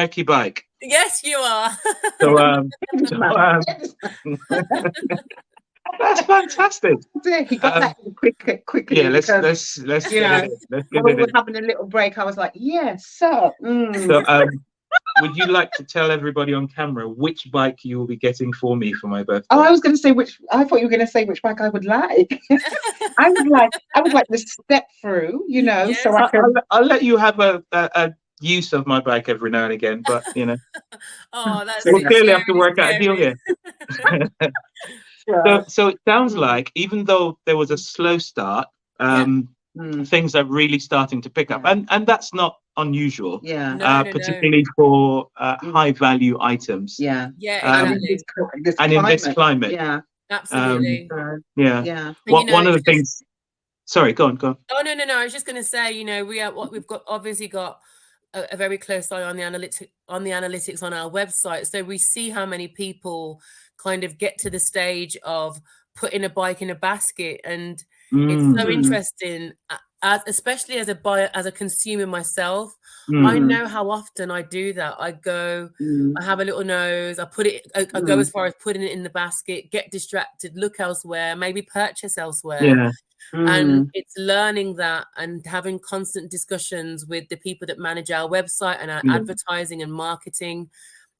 Merky bike. Yes, you are. So, that's fantastic. He got that quickly. Yeah, let's because, let's you get know, it. Let's when get we it were in. having a little break, I was like, yes, sir. So, would you like to tell everybody on camera which bike you will be getting for me for my birthday? Oh, I was going to say I thought you were going to say which bike I would like. I would like the step through, Yes. so I can. I'll let you have a use of my bike every now and again, but Oh, that's we'll clearly have to scary, work out a deal scary. here. Yeah. So it sounds like even though there was a slow start, things are really starting to pick up, and that's not unusual. Yeah. No. Particularly for high value items. Yeah. Yeah, And in this climate. Yeah. absolutely. Yeah. Yeah. One of the things. Sorry, go on. Oh no! I was just going to say, we've obviously got a very close eye on the analytics on our website, so we see how many people kind of get to the stage of putting a bike in a basket, and it's so interesting. Especially as a buyer, as a consumer myself, I know how often I do that. I go, I have a little nose, I go as far as putting it in the basket, get distracted, look elsewhere, maybe purchase elsewhere. Yeah. And it's learning that and having constant discussions with the people that manage our website and our advertising and marketing,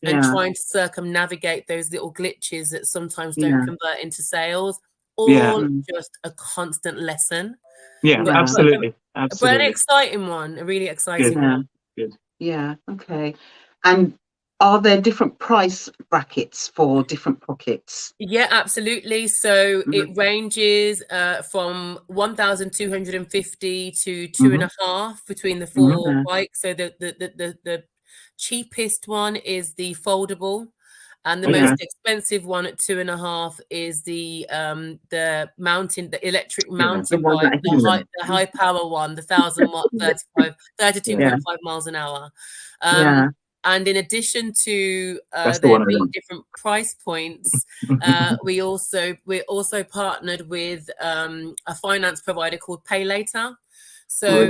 and trying to circumnavigate those little glitches that sometimes don't convert into sales. All just a constant lesson. Yeah, absolutely. But an exciting one, a really exciting one. Good. Yeah. Okay. And are there different price brackets for different pockets? Yeah, absolutely. So it ranges from 1,250 to 2.5 between the four bikes. So the cheapest one is the foldable, and the most expensive one at 2.5 is the electric mountain bike, the high power one, the 32.5 miles an hour. And in addition to there being different price points, we're also partnered with a finance provider called Pay Later. So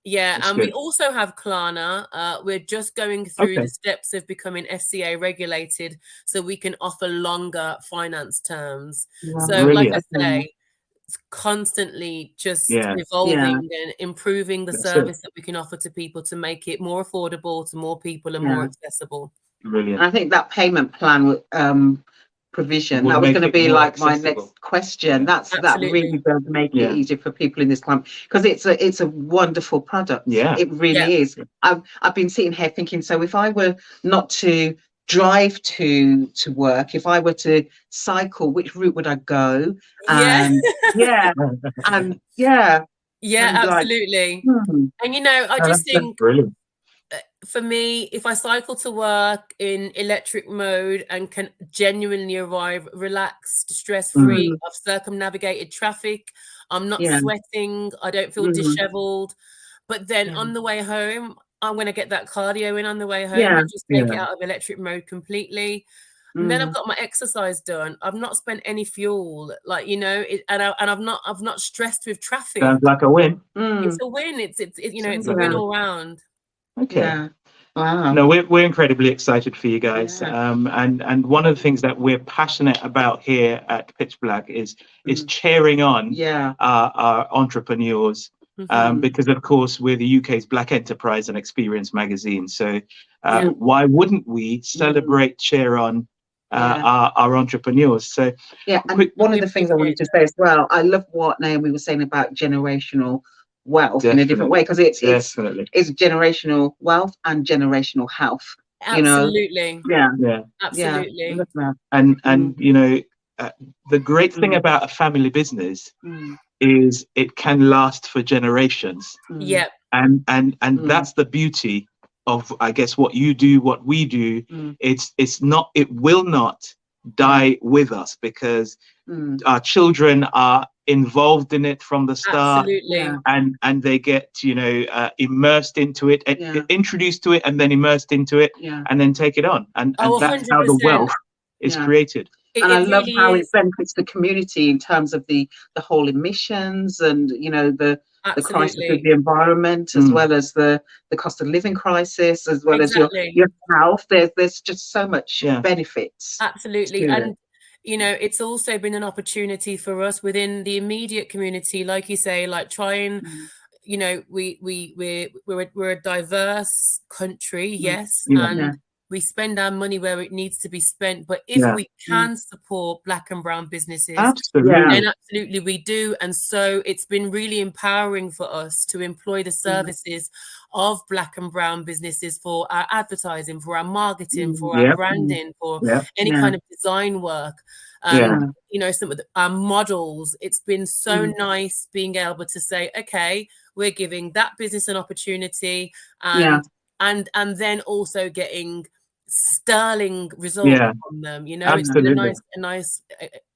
we also have Klarna. We're just going through the steps of becoming FCA regulated, so we can offer longer finance terms. So, like I say, it's constantly just evolving and improving the service that we can offer to people to make it more affordable to more people and more accessible. Brilliant. I think that payment plan provision that was going to be like my next question. That really does make it easier for people in this climate, because it's a wonderful product. Yeah, it really is. I've been sitting here thinking, so if I were not to drive to work, if I were to cycle, which route would I go? And absolutely. And I just think for me, if I cycle to work in electric mode and can genuinely arrive relaxed, stress-free, I've circumnavigated traffic, I'm not sweating, I don't feel disheveled. But then on the way home, I'm going to get that cardio in on the way home and just take it out of electric mode completely. And then I've got my exercise done. I've not spent any fuel, and I've not stressed with traffic. Sounds like a win. It's a win. It's a win all round. Okay. Yeah. Wow. No, we're incredibly excited for you guys. And one of the things that we're passionate about here at Pitch Black is cheering on our entrepreneurs. Because of course we're the UK's Black Enterprise and Experience magazine. So why wouldn't we celebrate, cheer on our entrepreneurs? So one of the things I wanted to say as well, I love what Naomi was saying about generational wealth in a different way, because it's generational wealth and generational health. Absolutely. Absolutely. And the great thing about a family business is it can last for generations. And that's the beauty of, I guess, what you do, what we do. It will not die with us, because our children are involved in it from the start. And they get immersed into it, introduced to it, and then immersed into it, and then take it on, and that's how the wealth is created. And I love how it benefits the community in terms of the whole emissions and the the crisis of the environment, as well as the cost of living crisis, as well as your health. There's just so much benefits. Absolutely. And it's also been an opportunity for us within the immediate community, like you say, like try and we're a diverse country, yes, and we spend our money where it needs to be spent. But if we can support Black and brown businesses, then absolutely we do. And so it's been really empowering for us to employ the services of Black and brown businesses for our advertising, for our marketing, for our branding, for any kind of design work. Some of our models. It's been so nice being able to say, okay, we're giving that business an opportunity, and then also getting sterling results from them. It's been a nice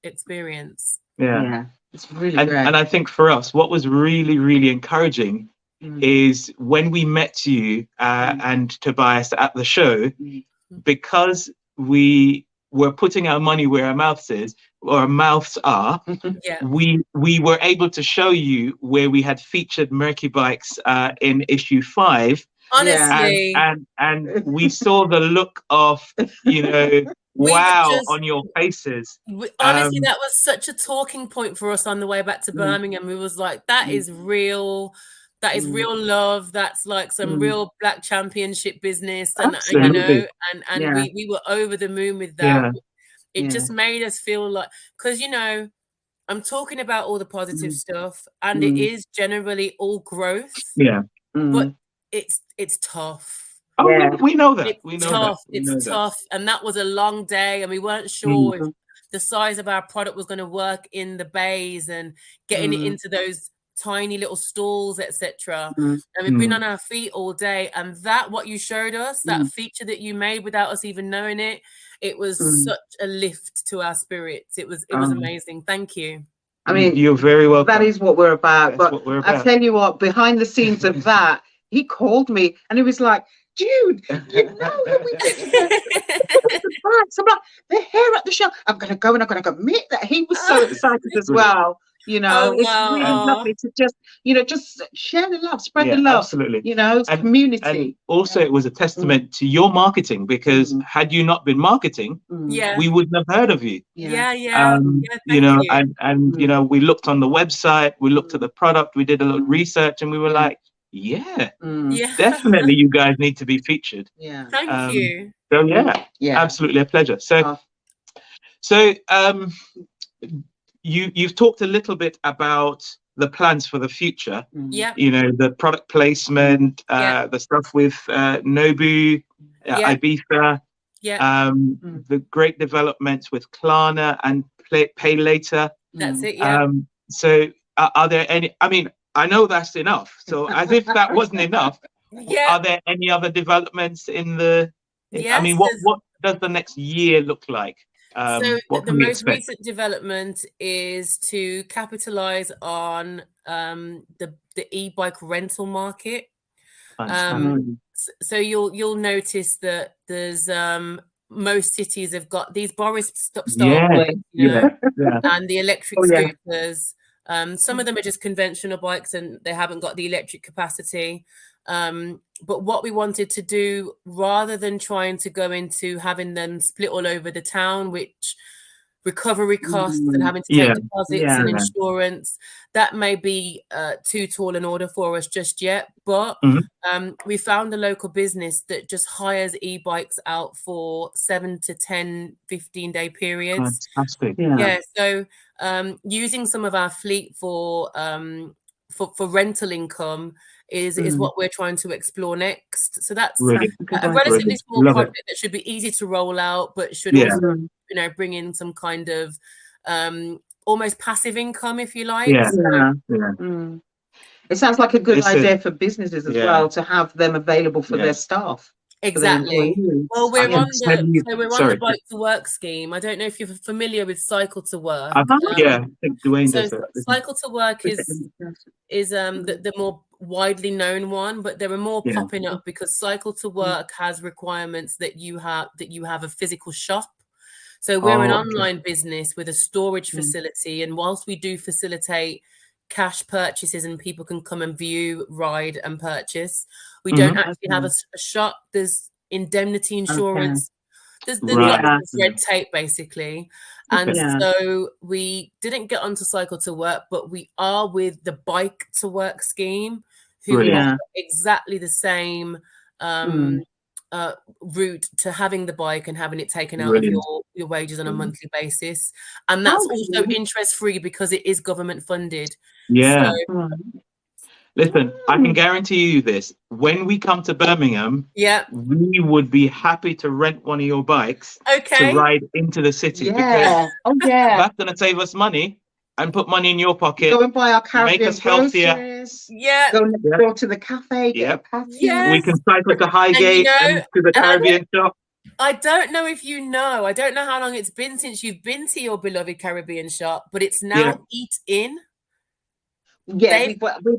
experience. It's really great. And I think for us, what was really, really encouraging is when we met you and Tobias at the show, because we were putting our money where our mouths are. We were able to show you where we had featured Merky bikes in issue 5. Honestly, and we saw the look of wow on your faces. Honestly, that was such a talking point for us on the way back to Birmingham. We was like, that is real. That is real love. That's like some real Black championship business, and we were over the moon with that. It just made us feel like, because I'm talking about all the positive stuff, and it is generally all growth. But it's tough. Oh, we know that. It's tough. It's tough, and that was a long day, and we weren't sure if the size of our product was going to work in the bays and getting it into those tiny little stalls, etc. And we've been on our feet all day, and what you showed us, that feature that you made without us even knowing it, it was such a lift to our spirits. It was amazing. Thank you. I mean, you're very welcome. That is what we're about. I tell you what, behind the scenes of that, he called me and he was like, dude, you know that we did the bags. I'm like, they're here at the show. I'm going to go and I'm going to admit that he was so excited as well. It's really lovely to just share the love, spread the love. Absolutely. Community. And also, it was a testament to your marketing, because had you not been marketing, we wouldn't have heard of you. And we looked on the website, we looked at the product, we did a little research, and we were like, definitely, you guys need to be featured. Thank you. So absolutely a pleasure. So you've talked a little bit about the plans for the future. The product placement, the stuff with Nobu, Ibiza, the great developments with Klarna and Pay Later. That's it. So are there any? I mean, I know that's enough. So as if that wasn't enough, are there any other developments in the? I mean, what does the next year look like? So the most recent development is to capitalize on the e-bike rental market. So you'll notice that there's most cities have got these Boris start and the electric scooters. Some of them are just conventional bikes and they haven't got the electric capacity. But what we wanted to do, rather than trying to go into having them split all over the town, which recovery costs and having to take deposits and insurance, that may be too tall an order for us just yet. But we found a local business that just hires e-bikes out for 7 to 10, 15-day periods. Fantastic. So using some of our fleet for rental income is what we're trying to explore next. So that's a relatively small project that should be easy to roll out, but should also bring in some kind of almost passive income, if you like. It sounds like a good idea for businesses as well, to have them available for their staff. Exactly. Well, we're on the Bike to Work scheme. I don't know if you're familiar with Cycle to Work. I think Dwayne does it. Cycle to Work is the more widely known one, but there are more popping up because Cycle to Work has requirements that you have a physical shop. So we're an online business with a storage facility, and whilst we do facilitate cash purchases and people can come and view, ride and purchase. We don't actually have a shop. There's indemnity insurance. There's lots of red tape basically. And so we didn't get onto Cycle to Work, but we are with the Bike to Work scheme, who offer exactly the same route to having the bike and having it taken out of your wages on a monthly basis. And that's also interest free because it is government funded. Yeah. So, listen, I can guarantee you this. When we come to Birmingham, we would be happy to rent one of your bikes to ride into the city. Because that's going to save us money and put money in your pocket. Go and buy our Caribbean make us healthier. Go to the cafe, get a patty. We can cycle to Highgate and to the Caribbean shop. I don't know if you know. I don't know how long it's been since you've been to your beloved Caribbean shop, but it's now Eat In. Yeah,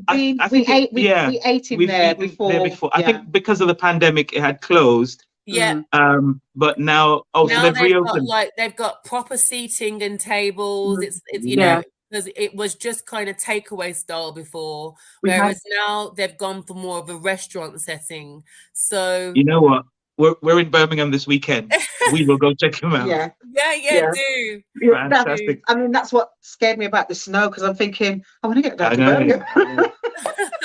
we ate in there before. I think because of the pandemic, it had closed. Yeah. But now, so they've reopened. They've got proper seating and tables. It's you know, because it was just kind of takeaway style before, whereas now they've gone for more of a restaurant setting. So you know what? We're in Birmingham this weekend. We will go check them out. Do. Fantastic. I mean, that's what scared me about the snow, because I'm thinking, I want to get down to Birmingham.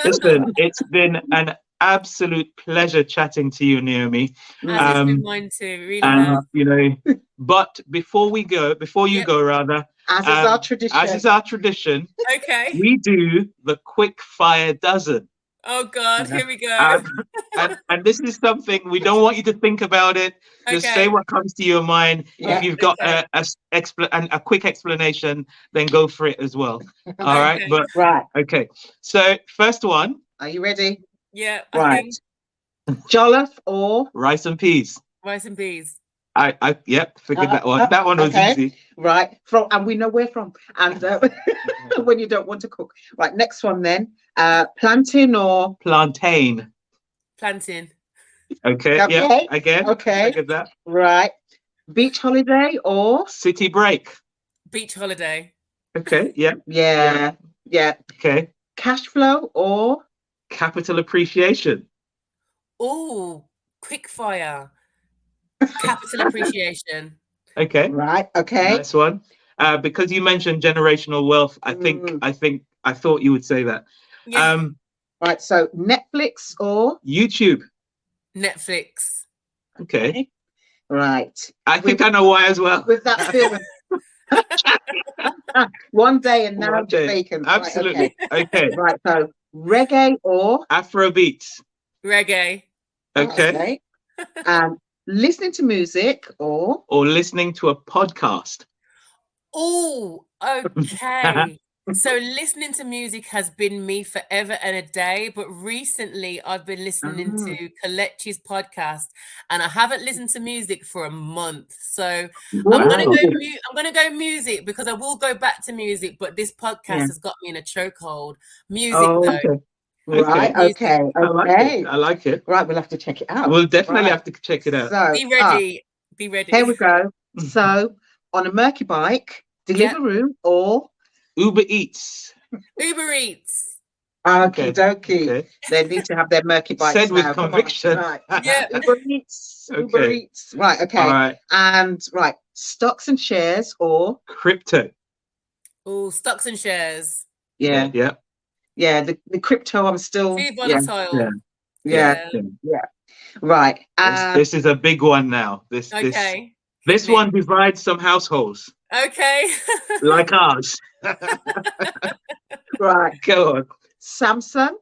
Listen, it's been an absolute pleasure chatting to you, Naomi. It's been mine too, really. You know, but before you go, as is our tradition, we do the quick fire dozen. Oh God, here we go. And this is something we don't want you to think about it. Just say what comes to your mind. If you've got a quick explanation, then go for it as well. All right, okay. So first one. Are you ready? Yeah. Right. Jollof or rice and peas. Rice and peas. Figured that one. That one was easy. Right. And we know where from. And when you don't want to cook. Right. Next one then. Plantain or plantain. Plantain. Okay. Yeah. Again. Okay. Figured that. Right. Beach holiday or city break. Beach holiday. Okay. Yeah. Okay. Cash flow or capital appreciation. Oh, quick fire. Capital appreciation. Okay. Right. Okay. Nice one. Because you mentioned generational wealth, I thought you would say that. Yeah. Right. So Netflix or YouTube. Netflix. Okay. Right. I think I know why as well. With that film. One day and now vacant. Absolutely. Right, okay. Right. So reggae or Afrobeats. Reggae. Okay. Listening to music or listening to a podcast. Oh, okay. So listening to music has been me forever and a day, but recently I've been listening to Kalechi's podcast, and I haven't listened to music for a month. So I'm gonna go music, because I will go back to music, but this podcast has got me in a chokehold. Music though. Right. Okay. I like it. Right. We'll have to check it out. We'll definitely have to check it out. So, be ready. Be ready. Here we go. So on a Merky bike, Deliveroo or Uber Eats. Uber Eats. Okie dokie. Okay. They need to have their Merky bikes said with conviction. Right. Yeah. Uber Eats. Okay. Uber Eats. Right. Okay. All right. And stocks and shares or crypto. Oh, stocks and shares. Yeah. Yeah. The crypto. I'm still. Too volatile. Yeah. Right. This is a big one now. This one divides some households. Okay. Like ours. Right. Go on. Samsung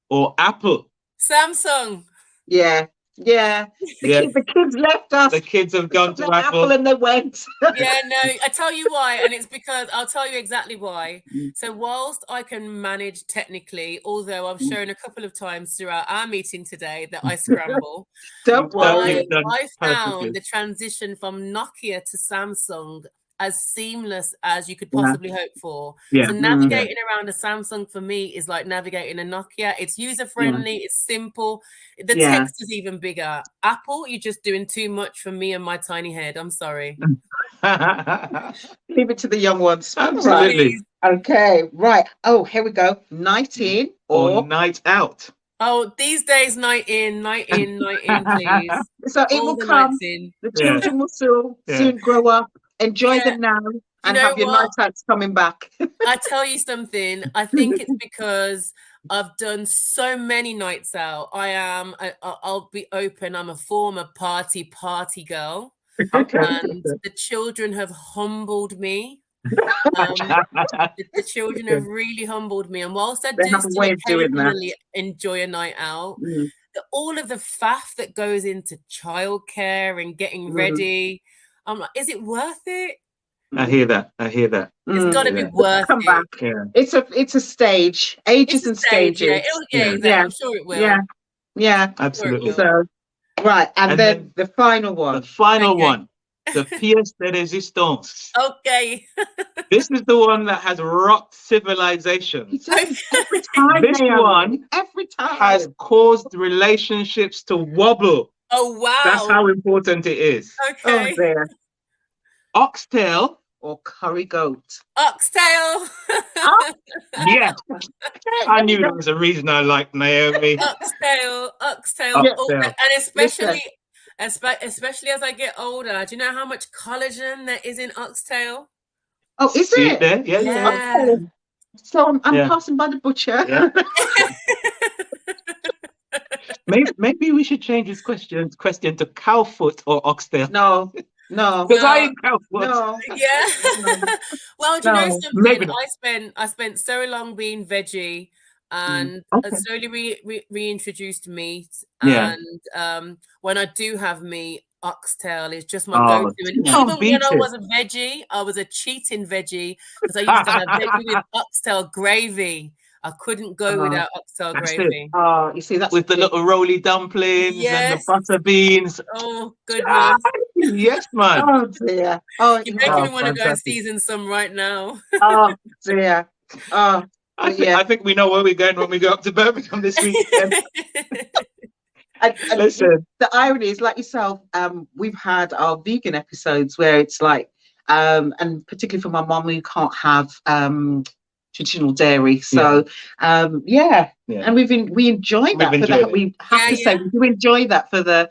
or Apple. Samsung. Yeah. The kids left us. The kids have gone to Apple and they went. Yeah, no, I tell you why, and it's because I'll tell you exactly why. So whilst I can manage technically, although I've shown a couple of times throughout our meeting today that I scramble, Don't worry. I found the transition from Nokia to Samsung as seamless as you could possibly hope for. So navigating around a Samsung for me is like navigating a Nokia. It's user friendly, it's simple. The text is even bigger. Apple, you're just doing too much for me and my tiny head. I'm sorry. Leave it to the young ones. Absolutely. Okay, right. Oh, here we go. Night in or night out. Oh, these days, night in, please. So it will come. The children will soon grow up, enjoy them now, and have your night outs coming back. I tell you something. I think it's because I've done so many nights out. I'll be open. I'm a former party girl. Okay. And the children have humbled me. The children have really humbled me. And whilst I do still occasionally enjoy a night out, all of the faff that goes into childcare and getting ready, I'm like, is it worth it? I hear that. It's got to be worth it. Back. Yeah. It's a stage, ages and stages. I'm sure it will. Yeah, absolutely. So, right, and then the final one. The final one. The pièce de résistance. Okay. This is the one that has rocked civilization. Every time. This one has caused relationships to wobble. Oh, wow. That's how important it is. Okay. Oh, there. Oxtail or curry goat. Oxtail. Yes. I knew there was a reason I liked Naomi. Oxtail. Oh, and especially as I get older. Do you know how much collagen there is in oxtail? Oh, is it? There? Yeah. Okay. So I'm passing by the butcher. Yeah. maybe we should change this question to cow foot or oxtail. No. Because I eat cow foot. No. Yeah. Well, do you know something? I spent so long being veggie. And slowly reintroduced meat. And when I do have meat, oxtail is just my go-to. And even when I was a veggie, I was a cheating veggie because I used to have veggie with oxtail gravy. I couldn't go without oxtail gravy. Oh, you see, that's with the little roly dumplings and the butter beans. Oh, goodness. Yes, man. Oh, dear. Oh, you make me want to go and season some right now. Oh, dear. Oh. I think we know where we're going when we go up to Birmingham this weekend. Listen, the irony is, like yourself, we've had our vegan episodes where it's like, and particularly for my mum, who can't have traditional dairy. So, and we enjoy that for that. We have to say we do enjoy that for the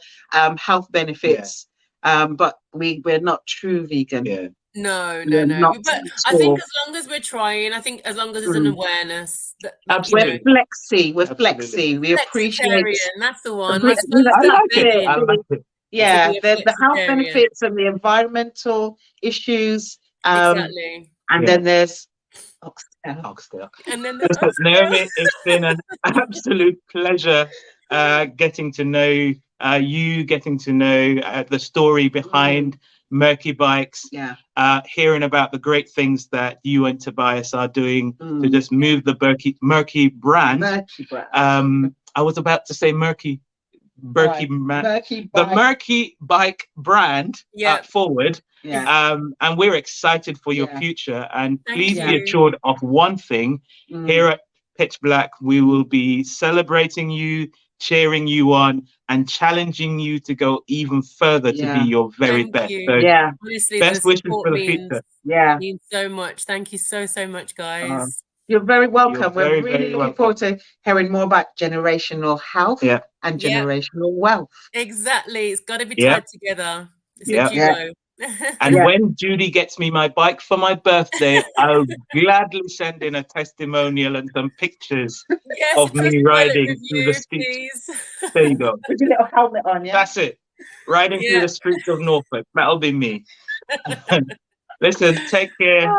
health benefits. But we're not true vegan. Yeah. No. But I think as long as we're trying, as long as there's an awareness. We're flexi. We appreciate. That's the one. I like it. Yeah, the health benefits and the environmental issues. Exactly. And then there's oxtail. And then there's Naomi, it's been an absolute pleasure getting to know you, getting to know the story behind Merky Bikes, hearing about the great things that you and Tobias are doing to just move the Merky brand. I was about to say the Merky Bike brand forward. And we're excited for your future. And please be assured of one thing: here at Pitch Black, we will be celebrating you, cheering you on, and challenging you to go even further to be your very best. So honestly, best wishes for the future. Means so much. Thank you so much, guys. You're very welcome. We're really looking forward to hearing more about generational health and generational wealth. Exactly. It's got to be tied together. It's a duo. And when Judy gets me my bike for my birthday, I'll gladly send in a testimonial and some pictures of me riding through the streets. There you go. With your little helmet on, That's it. Riding through the streets of Norfolk. That'll be me. Listen, take care.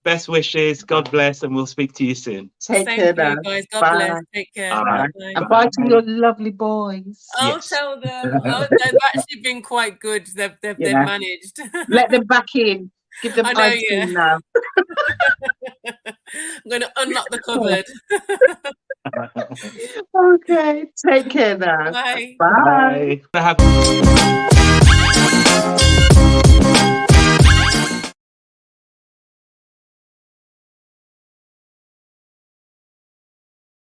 Best wishes. God bless, and we'll speak to you soon. Take care, guys. God bless. Take care. Bye. And bye to your lovely boys. I'll tell them. They've actually been quite good. They've managed. Let them back in. Give them ice cream now. I'm going to unlock the cupboard. Okay. Take care now. Bye. Bye. Bye.